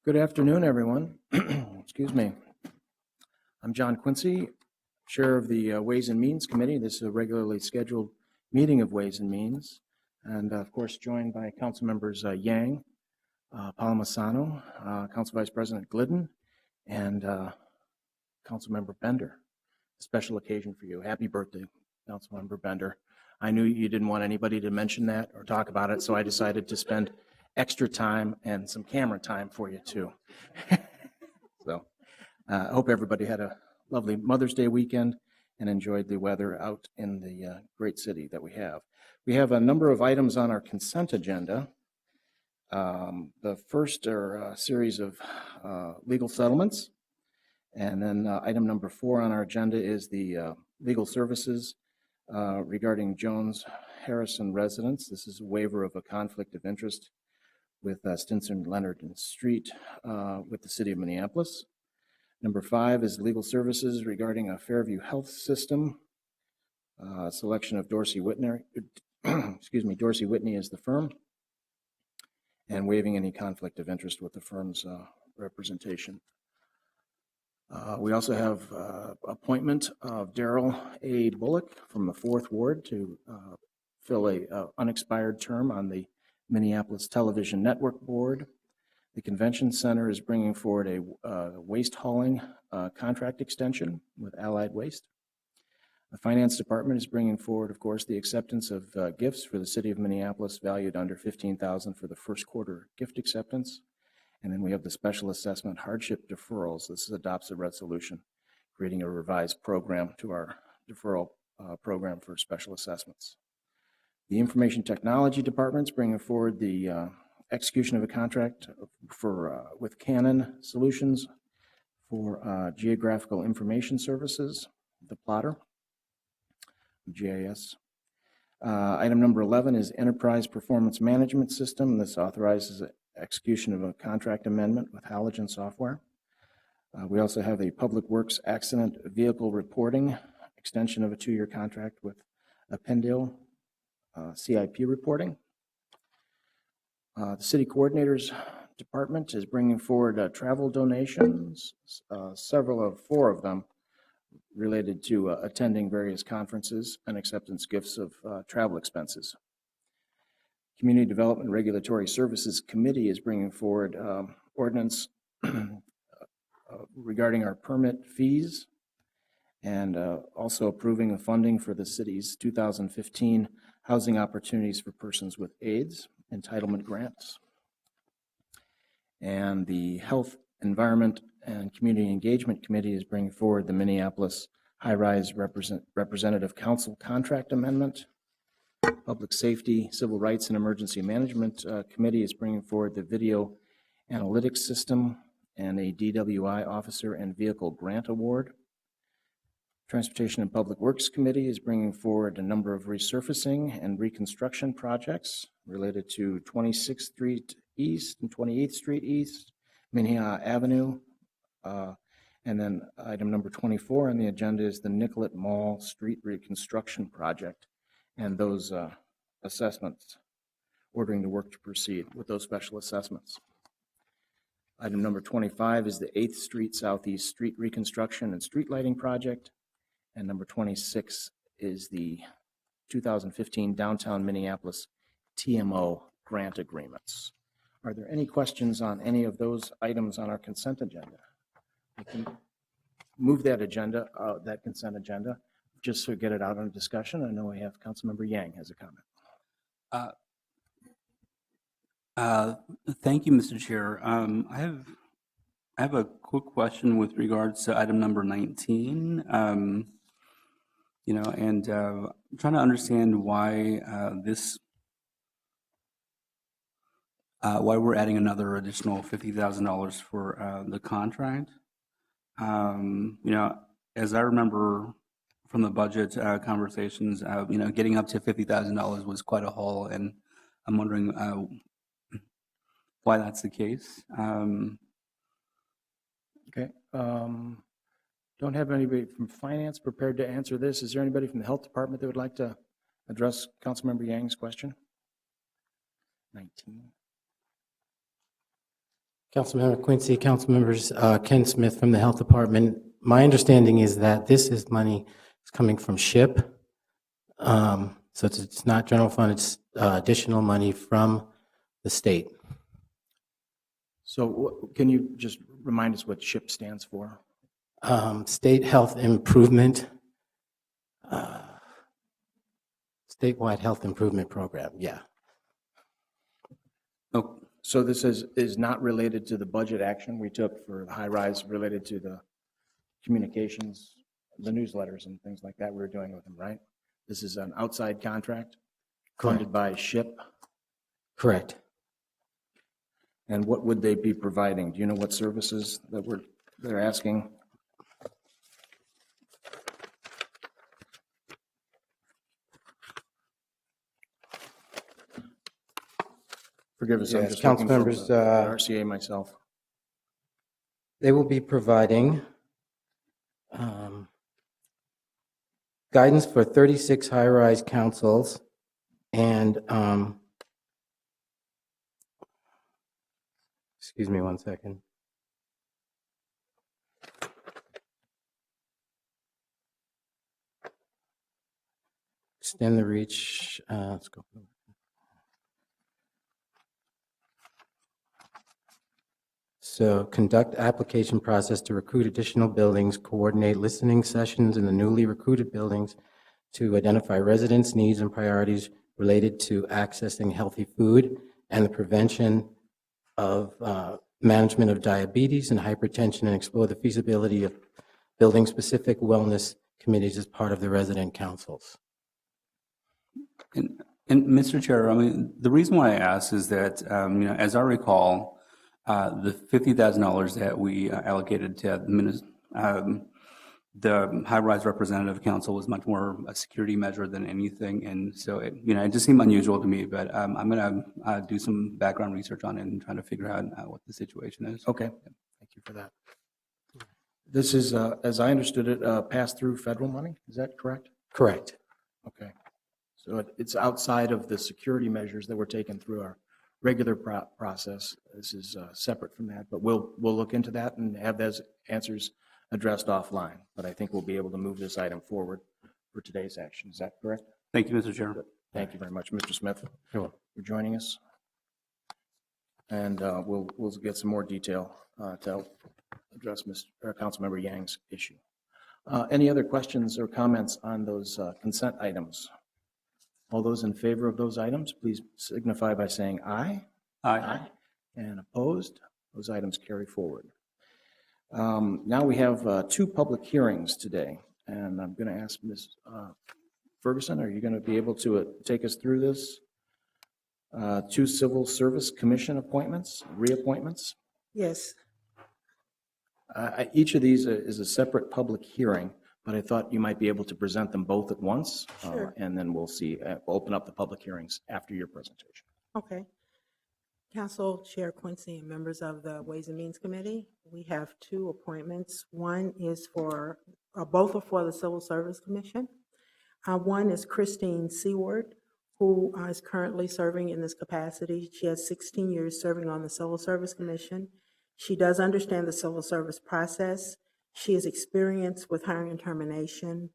Good afternoon, everyone. Excuse me. I'm John Quincy, Chair of the Ways and Means Committee. This is a regularly scheduled meeting of Ways and Means, and of course joined by Council Members Yang, Palamasano, Council Vice President Glidden, and Council Member Bender. A special occasion for you. Happy birthday, Council Member Bender. I knew you didn't want anybody to mention that or talk about it, so I decided to spend extra time and some camera time for you too. So I hope everybody had a lovely Mother's Day weekend and enjoyed the weather out in the great city that we have. We have a number of items on our consent agenda. The first are a series of legal settlements, and then item number 4 on our agenda is the legal services regarding Jones Harrison residence. This is a waiver of a conflict of interest with Stinson, Leonard, and Street with the city of Minneapolis. Number 5 is legal services regarding a Fairview Health System. Selection of Dorsey Whitney, Dorsey Whitney is the firm, and waiving any conflict of interest with the firm's representation. We also have appointment of Daryl A. Bullock from the 4th Ward to fill a unexpired term on the Minneapolis Television Network Board. The Convention Center is bringing forward a waste hauling contract extension with Allied Waste. The Finance Department is bringing forward, of course, the acceptance of gifts for the city of Minneapolis valued under $15,000 for the first quarter gift acceptance. And then we have the special assessment hardship deferrals. This adopts a resolution creating a revised program to our deferral program for special assessments. The Information Technology Department is bringing forward the execution of a contract for with Canon Solutions for Geographical Information Services, the plotter, GIS. Item number 11 is Enterprise Performance Management System. This authorizes execution of a contract amendment with Halogen Software. We also have a Public Works Accident Vehicle Reporting extension of a 2-year contract with Appendil CIP reporting. The City Coordinators Department is bringing forward travel donations, 4 of them related to attending various conferences and acceptance gifts of travel expenses. Community Development Regulatory Services Committee is bringing forward ordinance regarding our permit fees and also approving of funding for the city's 2015 Housing Opportunities for Persons with AIDS entitlement grants. And the Health, Environment, and Community Engagement Committee is bringing forward the Minneapolis High-Rise Representative Council Contract Amendment. Public Safety, Civil Rights, and Emergency Management Committee is bringing forward the Video Analytics System and a DWI Officer and Vehicle Grant Award. Transportation and Public Works Committee is bringing forward a number of resurfacing and reconstruction projects related to 26th Street East and 28th Street East, Minnehaha Avenue, and then item number 24 on the agenda is the Nicollet Mall Street Reconstruction Project and those assessments, ordering the work to proceed with those special assessments. Item number 25 is the 8th Street Southeast Street Reconstruction and Street Lighting Project. And number 26 is the 2015 Downtown Minneapolis TMO grant agreements. Are there any questions on any of those items on our consent agenda? I can move that agenda, that consent agenda, just to get it out on discussion. I know we have Councilmember Yang has a comment. Thank you, Mr. Chair. I have a quick question with regards to item number 19. I'm trying to understand why why we're adding another additional $50,000 for the contract. As I remember from the budget conversations, getting up to $50,000 was quite a haul, and I'm wondering why that's the case. Okay. Don't have anybody from finance prepared to answer this. Is there anybody from the health department that would like to address Councilmember Yang's question? 19. Councilmember Quincy, council members, Ken Smith from the Health Department. My understanding is that this is money is coming from SHIP. So it's not general fund, it's additional money from the state. So can you just remind us what SHIP stands for? State Health Improvement, statewide health improvement program, yeah. Oh, So this is not related to the budget action we took for the high rise, related to the communications, the newsletters and things like that we were doing with them, right? This is an outside contract funded by SHIP. Correct. And what would they be providing? Do you know what services that they're asking? Forgive us, I'm Yes, just council looking for members, the RCA myself. They will be providing guidance for 36 high-rise councils and, excuse me one second. Extend the reach, let's go. So conduct application process to recruit additional buildings, coordinate listening sessions in the newly recruited buildings to identify residents' needs and priorities related to accessing healthy food and the prevention of management of diabetes and hypertension, and explore the feasibility of building specific wellness committees as part of the resident councils. and Mr. Chair, I mean, the reason why I asked is that, as I recall, the $50,000 that we allocated to the high-rise representative council was much more a security measure than anything. And so, it just seemed unusual to me, but I'm going to do some background research on it and try to figure out what the situation is. Okay, thank you for that. This is, as I understood it, pass-through federal money, is that correct? Correct. Okay. So it's outside of the security measures that were taken through our regular process. This is separate from that, but we'll look into that and have those answers addressed offline. But I think we'll be able to move this item forward for today's action. Is that correct? Thank you, Mr. Chair. Thank you very much, Mr. Smith, Sure. for joining us. And we'll get some more detail to help address Councilmember Yang's issue. Any other questions or comments on those consent items? All those in favor of those items, please signify by saying aye. Aye. And opposed? Those items carry forward. Now we have two public hearings today, and I'm going to ask Ms. Ferguson, are you going to be able to take us through this? Two Civil Service Commission appointments, reappointments. Yes, Each of these is a separate public hearing, but I thought you might be able to present them both at once. Sure. And then we'll see, we'll open up the public hearings after your presentation. okay. Council Chair Quincy and members of the Ways and Means Committee, we have two appointments. One is for, both are for the Civil Service Commission. One is Christine Seward, who is currently serving in this capacity. She has 16 years serving on the Civil Service Commission. She does understand the civil service process. She is experienced with hiring and termination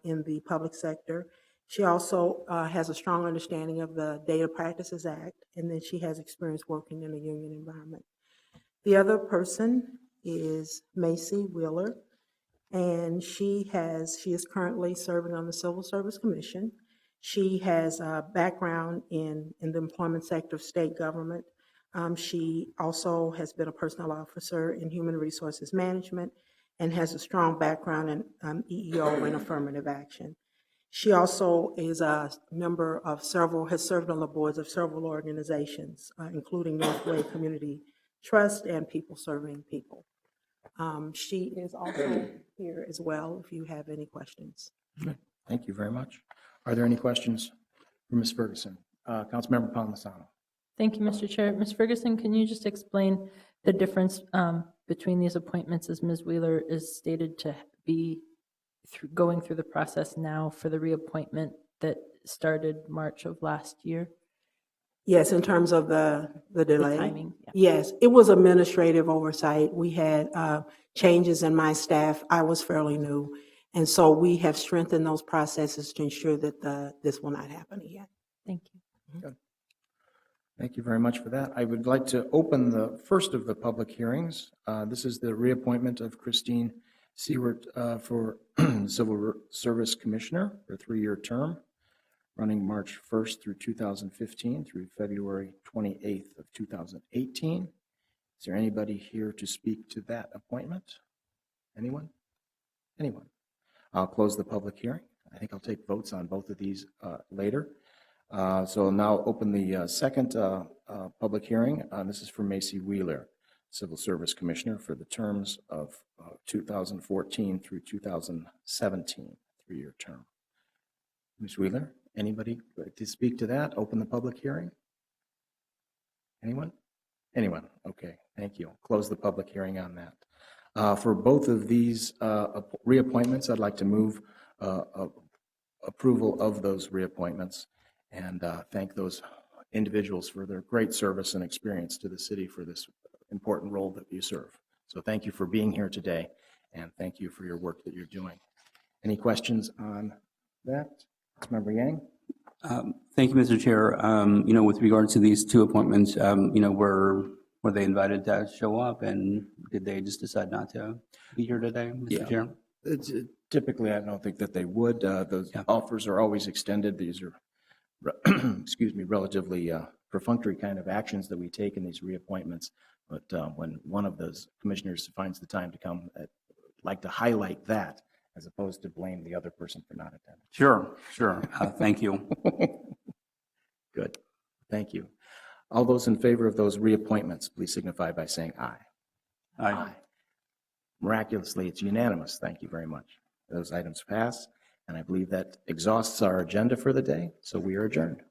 in the public sector. She also has a strong understanding of the Data Practices Act, and then she has experience working in a union environment. The other person is Macy Wheeler, and she is currently serving on the Civil Service Commission. She has a background in the employment sector of state government. She also has been a personnel officer in human resources management and has a strong background in EEO and affirmative action. She also is a member of has served on the boards of several organizations, including Northway Community Trust and People Serving People. She is also here as well if you have any questions. Thank you very much. Are there any questions for Ms. Ferguson? Councilmember Palmisano. Thank you, Mr. Chair. Ms. Ferguson, can you just explain the difference between these appointments, as Ms. Wheeler is stated to be going through the process now for the reappointment that started March of last year? Yes, in terms of the delay. timing, yeah. Yes, it was administrative oversight. We had changes in my staff. I was fairly new. And so we have strengthened those processes to ensure that this will not happen again. Thank you. Thank you very much for that. I would like to open the first of the public hearings. This is the reappointment of Christine Seward for Civil Service Commissioner for a 3-year term, running March 1st through 2015 through February 28th of 2018. Is there anybody here to speak to that appointment? Anyone? Anyone? I'll close the public hearing. I think I'll take votes on both of these later. So I'll now open the second public hearing. This is for Macy Wheeler, Civil Service Commissioner for the terms of 2014 through 2017, 3-year term. Ms. Wheeler, anybody like to speak to that? Open the public hearing? Anyone? Anyone? Okay, thank you. Close the public hearing on that. For both of these reappointments, I'd like to move approval of those reappointments and thank those individuals for their great service and experience to the city for this important role that you serve. So thank you for being here today, and thank you for your work that you're doing. Any questions on that? Councilmember Yang? Thank you, Mr. Chair. With regard to these two appointments, were they invited to show up, and did they just decide not to be here today, Mr. Chair? Typically, I don't think that they would. Those offers are always extended. These are, excuse me, relatively perfunctory kind of actions that we take in these reappointments. But when one of those commissioners finds the time to come, I'd like to highlight that as opposed to blame the other person for not attending. Sure. Thank you. Good. Thank you. All those in favor of those reappointments, please signify by saying aye. Aye. Miraculously, it's unanimous. Thank you very much. Those items pass, and I believe that exhausts our agenda for the day, so we are adjourned.